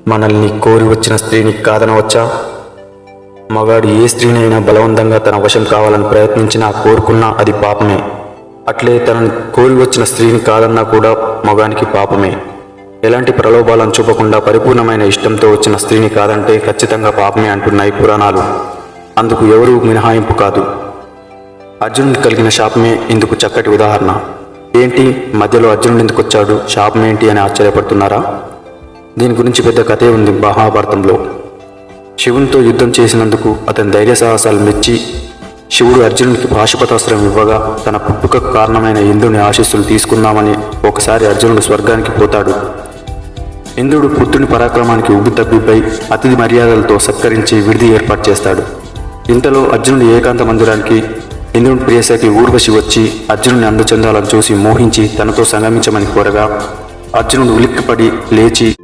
మనల్ని కోరి వచ్చిన స్త్రీని కాదనవచ్చా? మగాడు ఏ స్త్రీనైనా బలవంతంగా తన వశం కావాలని ప్రయత్నించినా కోరుకున్నా అది పాపమే. అట్లే తనని కోరి వచ్చిన స్త్రీని కాదన్నా కూడా మగానికి పాపమే. ఎలాంటి ప్రలోభాలను చూపకుండా పరిపూర్ణమైన ఇష్టంతో వచ్చిన స్త్రీని కాదంటే ఖచ్చితంగా పాపమే అంటున్నాయి పురాణాలు. అందుకు ఎవరూ మినహాయింపు కాదు. అర్జునుడికి కలిగిన శాపమే ఇందుకు చక్కటి ఉదాహరణ. ఏంటి మధ్యలో అర్జునుడు ఎందుకు వచ్చాడు, శాపం ఏంటి అని ఆశ్చర్యపడుతున్నారా? దీని గురించి పెద్ద కథే ఉంది మహాభారతంలో. శివునితో యుద్ధం చేసినందుకు అతని ధైర్య సాహసాలు మెచ్చి శివుడు అర్జునుడికి పాశుపతాస్త్రం ఇవ్వగా తన పుట్టుకకు కారణమైన ఇంద్రుని ఆశీస్సులు తీసుకుందామని ఒకసారి అర్జునుడు స్వర్గానికి పోతాడు. ఇంద్రుడు పుత్రుని పరాక్రమానికి ఉబ్బి తబ్బిపై అతిథి మర్యాదలతో సత్కరించి విడిది ఏర్పాటు చేస్తాడు. ఇంతలో అర్జునుడి ఏకాంత మందిరానికి ఇంద్రుని ప్రియసఖి ఊర్వశి వచ్చి అర్జునుని అందచందాలను చూసి మోహించి తనతో సంగమించమని కోరగా అర్జునుడు ఉలిక్కిపడి లేచి